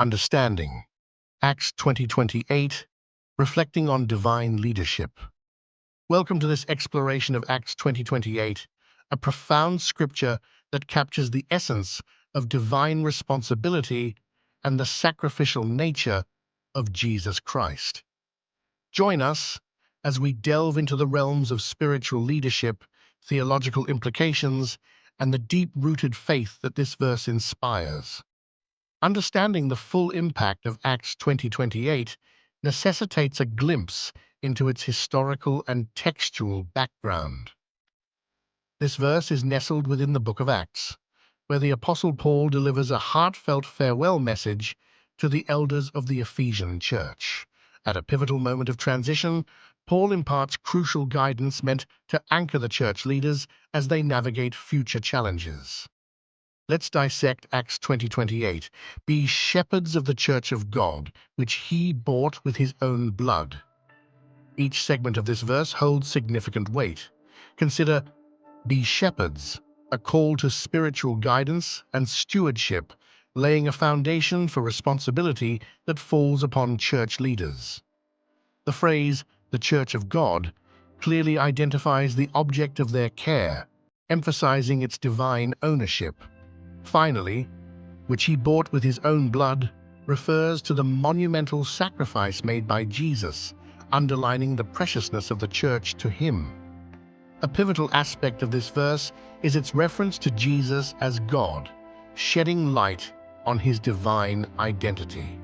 Understanding. Acts 20:28, reflecting on divine leadership. Welcome to this exploration of Acts 20:28, a profound scripture that captures the essence of divine responsibility and the sacrificial nature of Jesus Christ. Join us as we delve into the realms of spiritual leadership, theological implications, and the deep-rooted faith that this verse inspires. Understanding the full impact of Acts 20:28 necessitates a glimpse into its historical and textual background. This verse is nestled within the book of Acts, where the Apostle Paul delivers a heartfelt farewell message to the elders of the Ephesian church. At a pivotal moment of transition, Paul imparts crucial guidance meant to anchor the church leaders as they navigate future challenges. Let's dissect Acts 20:28. Be shepherds of the church of God, which he bought with his own blood. Each segment of this verse holds significant weight. Consider be shepherds, a call to spiritual guidance and stewardship, laying a foundation for responsibility that falls upon church leaders. The phrase, the church of God, clearly identifies the object of their care, emphasizing its divine ownership. Finally, which he bought with his own blood, refers to the monumental sacrifice made by Jesus, underlining the preciousness of the church to him. A pivotal aspect of this verse is its reference to Jesus as God, shedding light on his divine identity.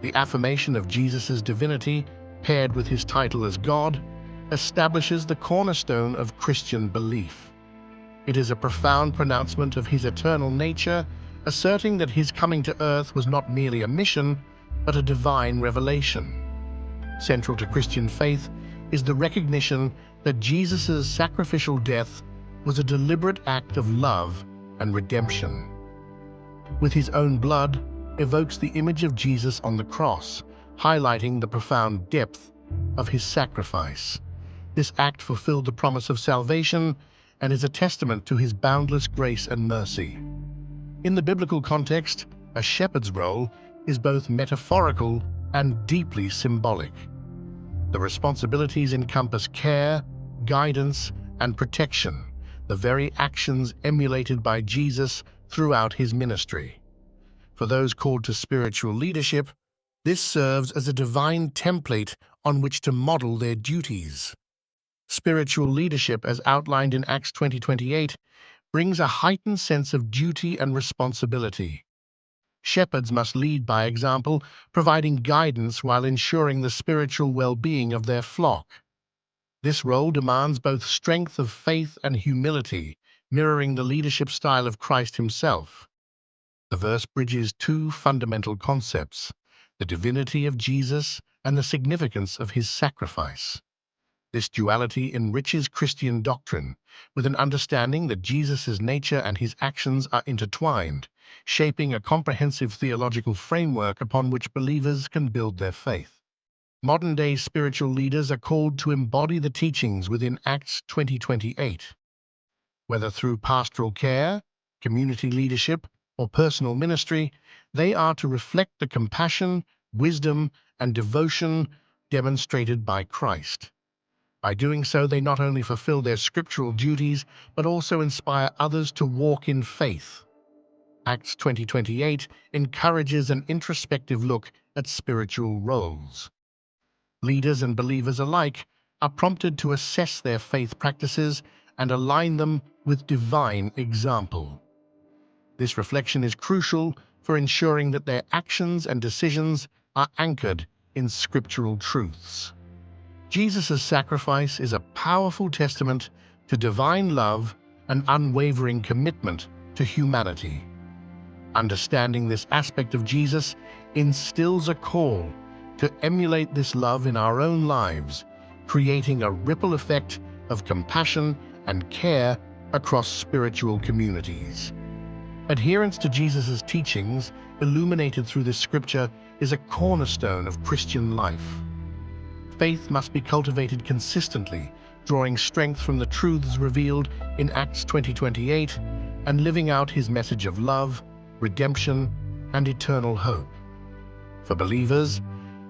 The affirmation of Jesus' divinity, paired with his title as God, establishes the cornerstone of Christian belief. It is a profound pronouncement of his eternal nature, asserting that his coming to earth was not merely a mission, but a divine revelation. Central to Christian faith is the recognition that Jesus' sacrificial death was a deliberate act of love and redemption. With his own blood evokes the image of Jesus on the cross, highlighting the profound depth of his sacrifice. This act fulfilled the promise of salvation and is a testament to his boundless grace and mercy. In the biblical context, a shepherd's role is both metaphorical and deeply symbolic. The responsibilities encompass care, guidance, and protection, the very actions emulated by Jesus throughout his ministry. For those called to spiritual leadership, this serves as a divine template on which to model their duties. Spiritual leadership, as outlined in Acts 20:28, brings a heightened sense of duty and responsibility. Shepherds must lead by example, providing guidance while ensuring the spiritual well-being of their flock. This role demands both strength of faith and humility, mirroring the leadership style of Christ himself. The verse bridges two fundamental concepts: the divinity of Jesus and the significance of his sacrifice. This duality enriches Christian doctrine, with an understanding that Jesus' nature and his actions are intertwined, shaping a comprehensive theological framework upon which believers can build their faith. Modern-day spiritual leaders are called to embody the teachings within Acts 20:28. Whether through pastoral care, community leadership, or personal ministry, they are to reflect the compassion, wisdom, and devotion demonstrated by Christ. By doing so, they not only fulfill their scriptural duties, but also inspire others to walk in faith. Acts 20:28 encourages an introspective look at spiritual roles. Leaders and believers alike are prompted to assess their faith practices and align them with divine example. This reflection is crucial for ensuring that their actions and decisions are anchored in scriptural truths. Jesus' sacrifice is a powerful testament to divine love and unwavering commitment to humanity. Understanding this aspect of Jesus instills a call to emulate this love in our own lives, creating a ripple effect of compassion and care across spiritual communities. Adherence to Jesus' teachings, illuminated through this scripture, is a cornerstone of Christian life. Faith must be cultivated consistently, drawing strength from the truths revealed in Acts 20:28 and living out his message of love, redemption, and eternal hope. For believers,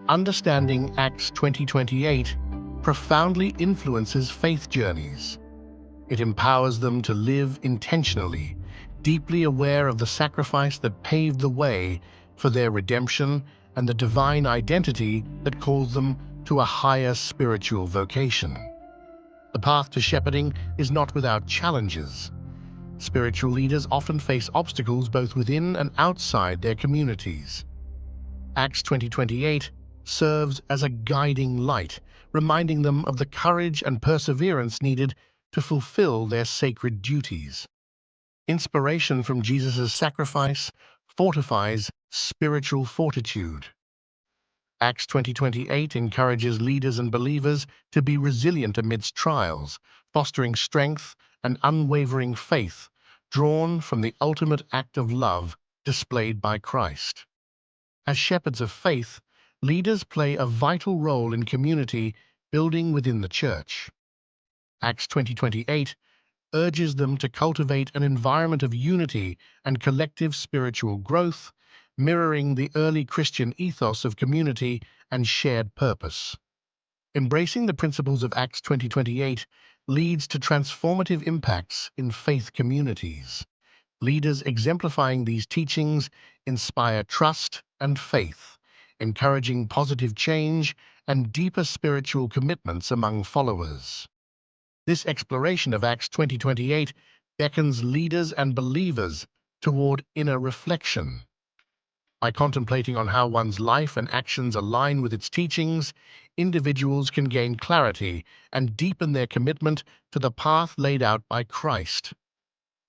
understanding Acts 20:28 profoundly influences faith journeys. It empowers them to live intentionally, deeply aware of the sacrifice that paved the way for their redemption and the divine identity that calls them to a higher spiritual vocation. The path to shepherding is not without challenges. Spiritual leaders often face obstacles both within and outside their communities. Acts 20:28 serves as a guiding light, reminding them of the courage and perseverance needed to fulfill their sacred duties. Inspiration from Jesus' sacrifice fortifies spiritual fortitude. Acts 20:28 encourages leaders and believers to be resilient amidst trials, fostering strength and unwavering faith, drawn from the ultimate act of love displayed by Christ. As shepherds of faith, leaders play a vital role in community building within the church. Acts 20:28 urges them to cultivate an environment of unity and collective spiritual growth, mirroring the early Christian ethos of community and shared purpose. Embracing the principles of Acts 20:28 leads to transformative impacts in faith communities. Leaders exemplifying these teachings inspire trust and faith, encouraging positive change and deeper spiritual commitments among followers. This exploration of Acts 20:28 beckons leaders and believers toward inner reflection. By contemplating on how one's life and actions align with its teachings, individuals can gain clarity and deepen their commitment to the path laid out by Christ.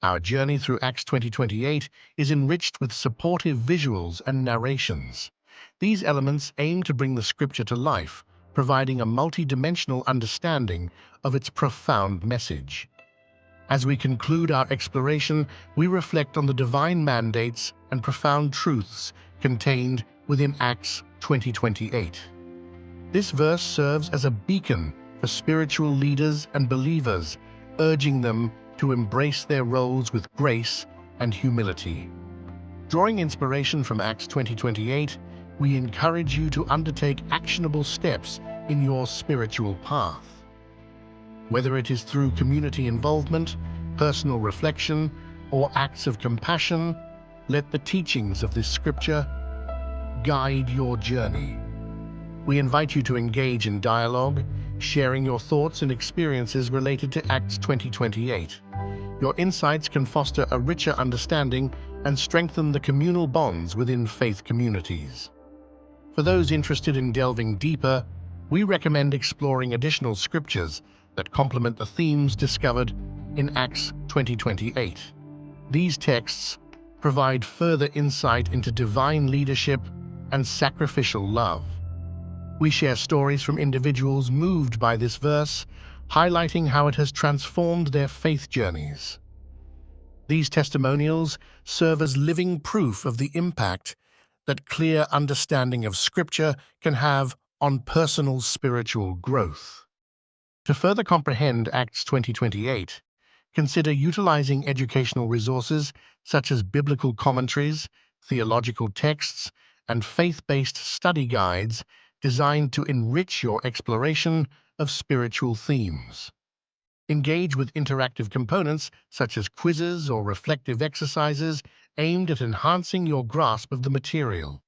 Our journey through Acts 20:28 is enriched with supportive visuals and narrations. These elements aim to bring the scripture to life, providing a multi-dimensional understanding of its profound message. As we conclude our exploration, we reflect on the divine mandates and profound truths contained within Acts 20:28. This verse serves as a beacon for spiritual leaders and believers, urging them to embrace their roles with grace and humility. Drawing inspiration from Acts 20:28, we encourage you to undertake actionable steps in your spiritual path. Whether it is through community involvement, personal reflection, or acts of compassion, let the teachings of this scripture guide your journey. We invite you to engage in dialogue, sharing your thoughts and experiences related to Acts 20:28. Your insights can foster a richer understanding and strengthen the communal bonds within faith communities. For those interested in delving deeper, we recommend exploring additional scriptures that complement the themes discovered in Acts 20:28. These texts provide further insight into divine leadership and sacrificial love. We share stories from individuals moved by this verse, highlighting how it has transformed their faith journeys. These testimonials serve as living proof of the impact that clear understanding of Scripture can have on personal spiritual growth. To further comprehend Acts 20:28, consider utilizing educational resources such as biblical commentaries, theological texts, and faith-based study guides designed to enrich your exploration of spiritual themes. Engage with interactive components such as quizzes or reflective exercises aimed at enhancing your grasp of the material.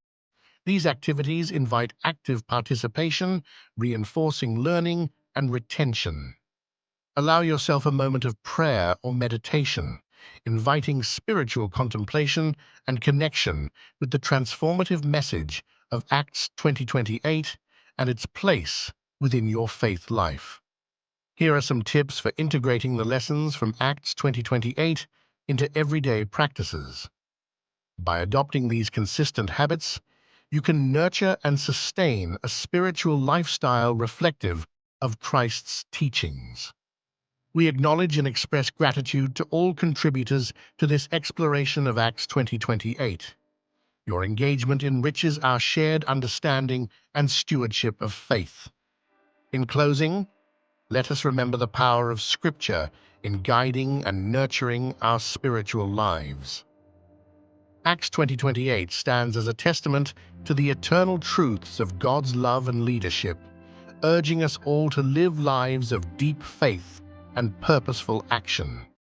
These activities invite active participation, reinforcing learning and retention. Allow yourself a moment of prayer or meditation, inviting spiritual contemplation and connection with the transformative message of Acts 20:28 and its place within your faith life. Here are some tips for integrating the lessons from Acts 20:28 into everyday practices. By adopting these consistent habits, you can nurture and sustain a spiritual lifestyle reflective of Christ's teachings. We acknowledge and express gratitude to all contributors to this exploration of Acts 20:28. Your engagement enriches our shared understanding and stewardship of faith. In closing, let us remember the power of Scripture in guiding and nurturing our spiritual lives. Acts 20:28 stands as a testament to the eternal truths of God's love and leadership, urging us all to live lives of deep faith and purposeful action.